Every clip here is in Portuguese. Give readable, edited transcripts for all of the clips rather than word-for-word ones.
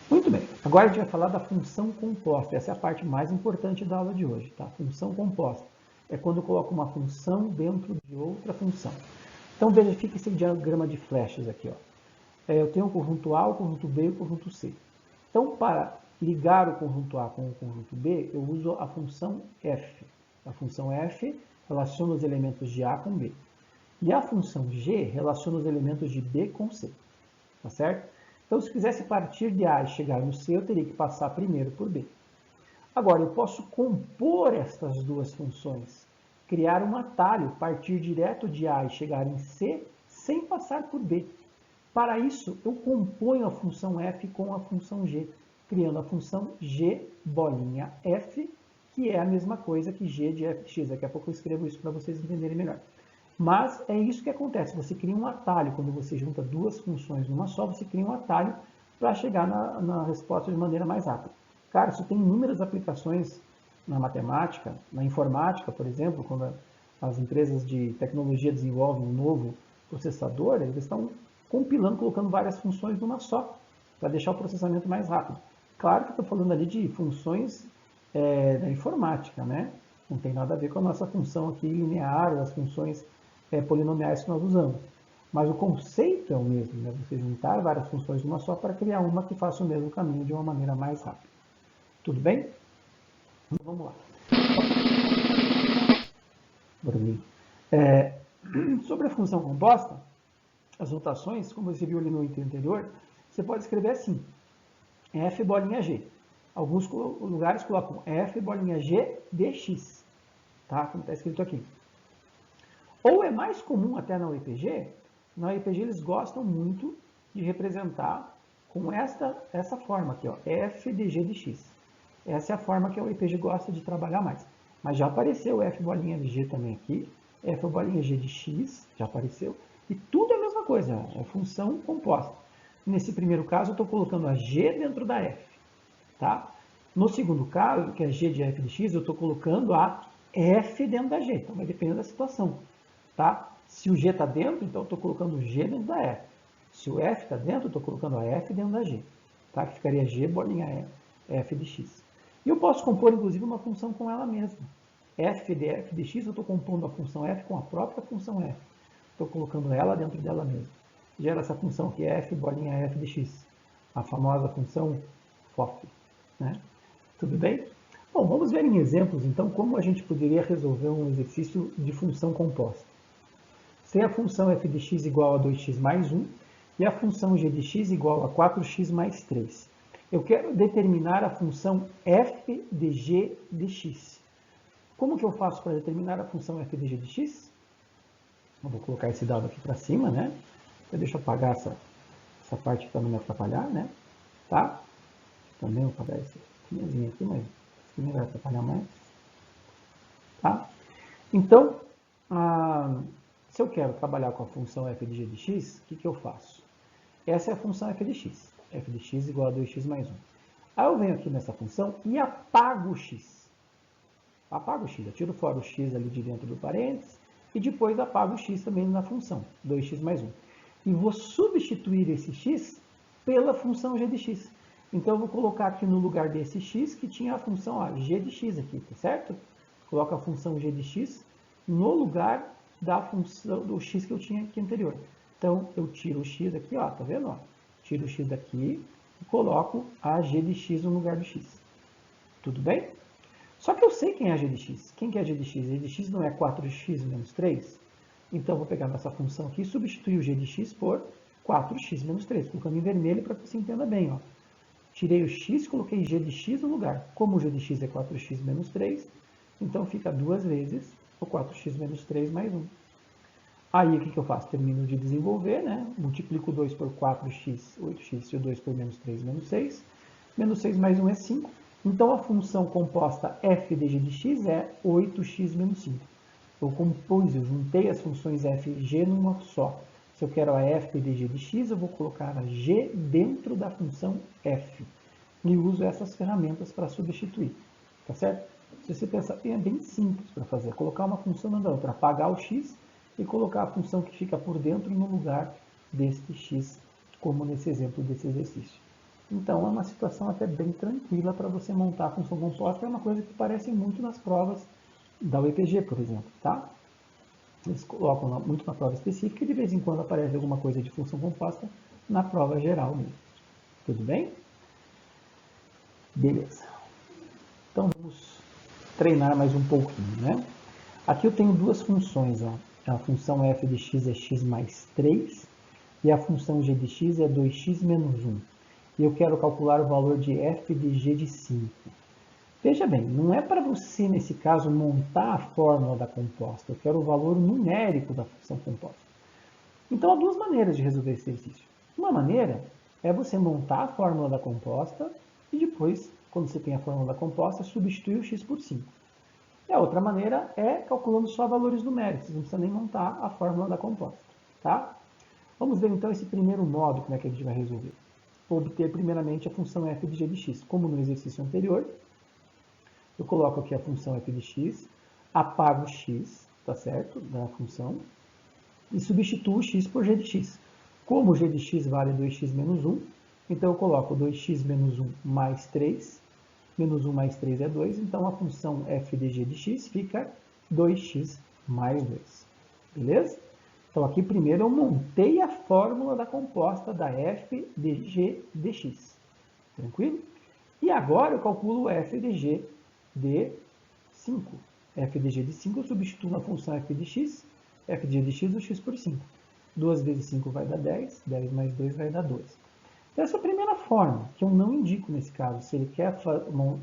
Muito bem, agora a gente vai falar da função composta. Essa é a parte mais importante da aula de hoje, tá? Função composta é quando eu coloco uma função dentro de outra função. Então verifique esse diagrama de flechas aqui, ó. Eu tenho o conjunto A, o conjunto B e o conjunto C. Então, para ligar o conjunto A com o conjunto B, eu uso a função f. A função f relaciona os elementos de A com B. E a função g relaciona os elementos de B com C. Tá certo? Então, se eu quisesse partir de A e chegar no C, eu teria que passar primeiro por B. Agora, eu posso compor estas duas funções, criar um atalho, partir direto de A e chegar em C, sem passar por B. Para isso, eu componho a função f com a função g, criando a função g bolinha f, que é a mesma coisa que g de f de x. Daqui a pouco eu escrevo isso para vocês entenderem melhor. Mas é isso que acontece, você cria um atalho, quando você junta duas funções numa só, você cria um atalho para chegar na resposta de maneira mais rápida. Cara, isso tem inúmeras aplicações na matemática, na informática, por exemplo, quando as empresas de tecnologia desenvolvem um novo processador, eles estão compilando, colocando várias funções numa só, para deixar o processamento mais rápido. Claro que estou falando ali de funções da informática, né? Não tem nada a ver com a nossa função aqui linear, ou as funções polinomiais que nós usamos. Mas o conceito é o mesmo, né? Você juntar várias funções numa só para criar uma que faça o mesmo caminho de uma maneira mais rápida. Tudo bem? Então, vamos lá. Sobre a função composta, as notações, como você viu ali no item anterior, você pode escrever assim, f bolinha g. Alguns lugares colocam f bolinha g dx, tá? Como está escrito aqui. Ou é mais comum até na UEPG eles gostam muito de representar com essa forma aqui, ó, f de g de x. Essa é a forma que a UEPG gosta de trabalhar mais. Mas já apareceu f bolinha de g também aqui, f bolinha g de x, já apareceu. E tudo é a mesma coisa, é função composta. Nesse primeiro caso, eu estou colocando a g dentro da f. Tá? No segundo caso, que é g de f de x, eu estou colocando a f dentro da g. Então, vai depender da situação. Tá? Se o g está dentro, então eu estou colocando o g dentro da f. Se o f está dentro, eu estou colocando a f dentro da g. Tá? Que ficaria g bolinha f de x. E eu posso compor, inclusive, uma função com ela mesma. F de x, eu estou compondo a função f com a própria função f. Estou colocando ela dentro dela mesma. Gera essa função que é f bolinha f de x. A famosa função FOF. Né? Tudo bem? Bom, vamos ver em exemplos, então, como a gente poderia resolver um exercício de função composta. Se a função f de x igual a 2x mais 1 e a função g de x igual a 4x mais 3. Eu quero determinar a função f de g de x. Como que eu faço para determinar a função f de g de x? Eu vou colocar esse dado aqui para cima, né? Então, deixa eu apagar essa parte para não me atrapalhar, né? Tá? Também vou apagar esse aqui, mas isso não vai atrapalhar mais. Tá? Então, se eu quero trabalhar com a função f de g de x, o que eu faço? Essa é a função f de x. F de x igual a 2x mais 1. Aí eu venho aqui nessa função e apago o x. Apago o x, eu tiro fora o x ali de dentro do parênteses e depois apago o x também na função, 2x mais 1. E vou substituir esse x pela função g de x. Então, eu vou colocar aqui no lugar desse x que tinha a função g de x aqui, tá certo? Coloco a função g de x no lugar da função do x que eu tinha aqui anterior. Então, eu tiro o x aqui, ó, tá vendo? Ó? Tiro o x daqui e coloco a g de x no lugar do x. Tudo bem? Só que eu sei quem é a g de x. Quem que é a g de x? A g de x não é 4x menos 3? Então, eu vou pegar nossa função aqui e substituir o g de x por 4x menos 3, colocando em vermelho para que você entenda bem. Ó. Tirei o x e coloquei g de x no lugar. Como o g de x é 4x menos 3, então fica 2 vezes o 4x menos 3 mais 1. Aí, o que eu faço? Termino de desenvolver, né? Multiplico 2 por 4x, 8x, e o 2 por menos 3, menos 6. Menos 6 mais 1 é 5. Então, a função composta f de g de x é 8x menos 5. Eu juntei as funções f e g numa só. Se eu quero a f de g de x, eu vou colocar a g dentro da função f. E uso essas ferramentas para substituir. Tá certo? Se você pensar, é bem simples para fazer. Colocar uma função na outra, apagar o x e colocar a função que fica por dentro no lugar deste x, como nesse exemplo desse exercício. Então, é uma situação até bem tranquila para você montar a função composta. É uma coisa que parece muito nas provas da UEPG, por exemplo, tá? Eles colocam muito na prova específica e de vez em quando aparece alguma coisa de função composta na prova geral mesmo. Tudo bem? Beleza. Então, vamos treinar mais um pouquinho, né? Aqui eu tenho duas funções, ó. A função f de x é x mais 3 e a função g de x é 2x menos 1. E eu quero calcular o valor de f de g de 5. Veja bem, não é para você, nesse caso, montar a fórmula da composta. Eu quero o valor numérico da função composta. Então, há duas maneiras de resolver esse exercício. Uma maneira é você montar a fórmula da composta e depois, quando você tem a fórmula da composta, substituir o x por 5. E a outra maneira é calculando só valores numéricos, não precisa nem montar a fórmula da composta, tá? Vamos ver então esse primeiro modo, como é que a gente vai resolver. Vou obter primeiramente a função f de g de x. Como no exercício anterior, eu coloco aqui a função f de x, apago o x, tá certo, da função, e substituo o x por g de x. Como g de x vale 2x menos 1, então eu coloco 2x menos 1 mais 3, menos 1 mais 3 é 2, então a função f de g de x fica 2x mais 2. Beleza? Então aqui primeiro eu montei a fórmula da composta da f de g de x. Tranquilo? E agora eu calculo o f de g de 5. f de g de 5 eu substituo na função f de x, f de g de x, o x por 5. 2 vezes 5 vai dar 10, 10 mais 2 vai dar 12. Então, essa é a primeira forma, que eu não indico nesse caso. Se ele quer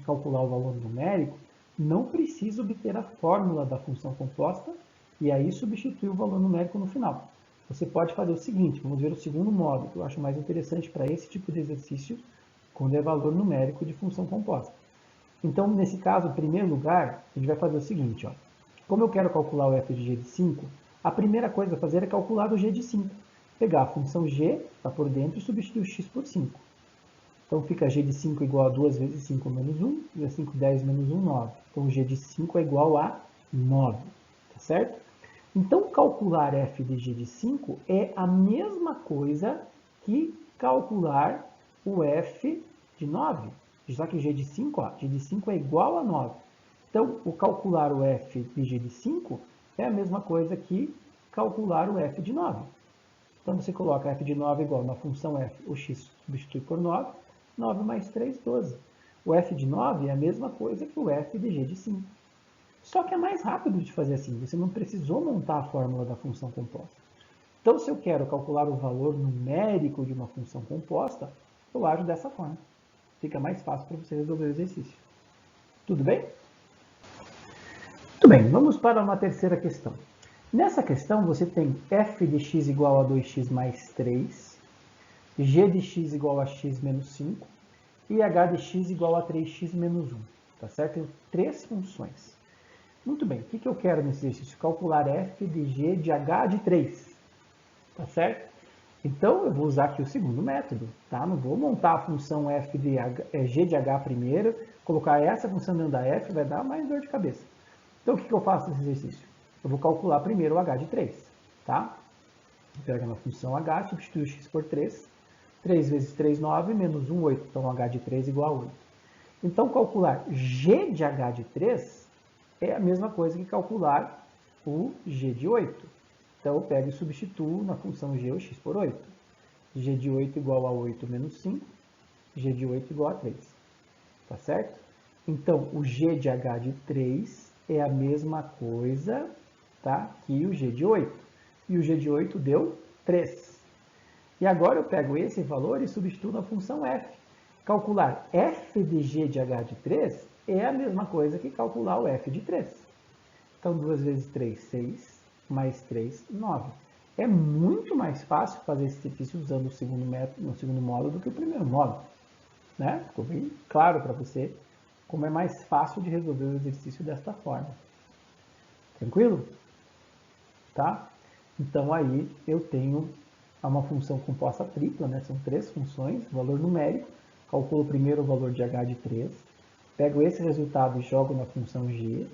calcular o valor numérico, não precisa obter a fórmula da função composta e aí substituir o valor numérico no final. Você pode fazer o seguinte, vamos ver o segundo modo, que eu acho mais interessante para esse tipo de exercício, quando é valor numérico de função composta. Então, nesse caso, em primeiro lugar, a gente vai fazer o seguinte, ó. Como eu quero calcular o f de g de 5, a primeira coisa a fazer é calcular o g de 5. Pegar a função g, está por dentro, e substituir o x por 5. Então, fica g de 5 igual a 2 vezes 5 menos 1, e a 5, 10 menos 1, 9. Então, g de 5 é igual a 9, tá certo? Então, calcular f de g de 5 é a mesma coisa que calcular o f de 9. Já que g de 5, ó, g de 5 é igual a 9. Então, o calcular o f de g de 5 é a mesma coisa que calcular o f de 9. Então, você coloca f de 9 igual na função f, o x substitui por 9, 9 mais 3, 12. O f de 9 é a mesma coisa que o f de g de 5. Só que é mais rápido de fazer assim, você não precisou montar a fórmula da função composta. Então, se eu quero calcular o valor numérico de uma função composta, eu ajo dessa forma. Fica mais fácil para você resolver o exercício. Tudo bem? Muito bem, vamos para uma terceira questão. Nessa questão, você tem f de x igual a 2x mais 3, g de x igual a x menos 5 e h de x igual a 3x menos 1. Tá certo? Tem três funções. Muito bem, o que eu quero nesse exercício? Calcular f de g de h de 3. Tá certo? Então, eu vou usar aqui o segundo método, tá? Não vou montar a função f de g de h primeiro, colocar essa função dentro da f, vai dar mais dor de cabeça. Então, o que eu faço nesse exercício? Eu vou calcular primeiro o h de 3, tá? Pega na função h, substitui o x por 3. 3 vezes 3, 9, menos 1, 8. Então, h de 3 igual a 8. Então, calcular g de h de 3 é a mesma coisa que calcular o g de 8. Então, eu pego e substituo na função g o x por 8. g de 8 igual a 8 menos 5, g de 8 igual a 3. Tá certo? Então, o g de h de 3 é a mesma coisa, tá, que o g de 8. E o g de 8 deu 3. E agora eu pego esse valor e substituo na função f. Calcular f de g de h de 3 é a mesma coisa que calcular o f de 3. Então, 2 vezes 3, 6, mais 3, 9. É muito mais fácil fazer esse exercício usando o segundo método, no segundo módulo do que o primeiro módulo. Né? Ficou bem claro para você como é mais fácil de resolver o exercício desta forma. Tranquilo? Tá? Então, aí eu tenho uma função composta tripla, né? São três funções, valor numérico, calculo primeiro o valor de h de 3, pego esse resultado e jogo na função g,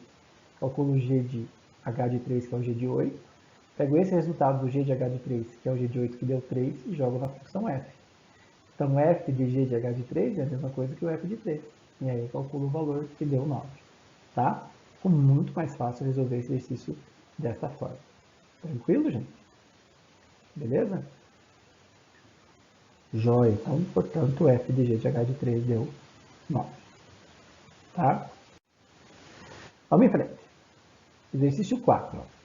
calculo o g de h de 3, que é o g de 8, pego esse resultado do g de h de 3, que é o g de 8 que deu 3, e jogo na função f. Então, f de g de h de 3 é a mesma coisa que o f de 3. E aí eu calculo o valor que deu 9. Tá? Ficou muito mais fácil resolver esse exercício desta forma. Tranquilo, gente? Beleza? Joia. Então, portanto, f de g de h de 3 deu 9. Tá? Vamos em frente. Exercício 4. Ó.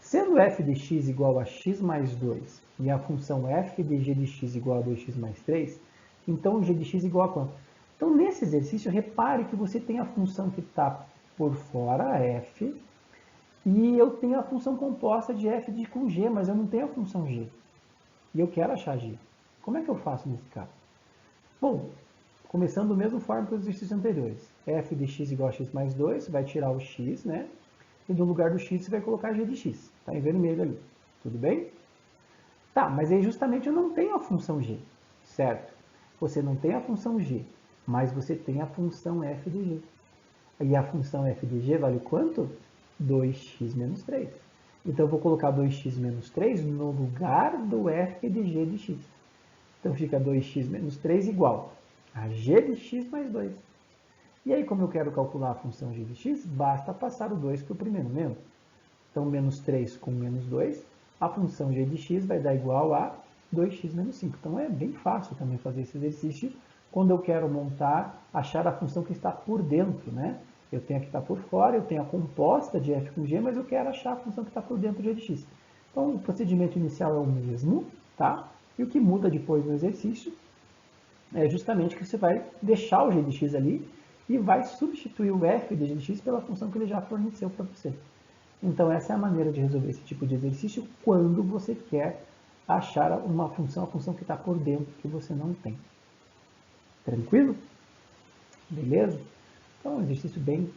Sendo f de x igual a x mais 2 e a função f de g de x igual a 2x mais 3, então g de x igual a quanto? Então, nesse exercício, repare que você tem a função que está por fora, f, e eu tenho a função composta de f com g, mas eu não tenho a função g. E eu quero achar g. Como é que eu faço nesse caso? Bom, começando da mesma forma que os exercícios anteriores. F de x igual a x mais 2, você vai tirar o x, né? E no lugar do x você vai colocar g de x. Está em vermelho ali. Tudo bem? Tá, mas aí justamente eu não tenho a função g, certo? Você não tem a função g, mas você tem a função f de g. E a função f de g vale quanto? 2x menos 3. Então eu vou colocar 2x menos 3 no lugar do f de g de x. Então fica 2x menos 3 igual a g de x mais 2. E aí, como eu quero calcular a função g de x, basta passar o 2 para o primeiro membro. Então, menos 3 com menos 2, a função g de x vai dar igual a 2x menos 5. Então, é bem fácil também fazer esse exercício quando eu quero montar, achar a função que está por dentro, né? Eu tenho a que está por fora, eu tenho a composta de f com g, mas eu quero achar a função que está por dentro de g de x. Então, o procedimento inicial é o mesmo, tá? E o que muda depois no exercício é justamente que você vai deixar o g de x ali e vai substituir o f de g de x pela função que ele já forneceu para você. Então, essa é a maneira de resolver esse tipo de exercício quando você quer achar uma função, a função que está por dentro que você não tem. Tranquilo? Beleza? Então, é um exercício bem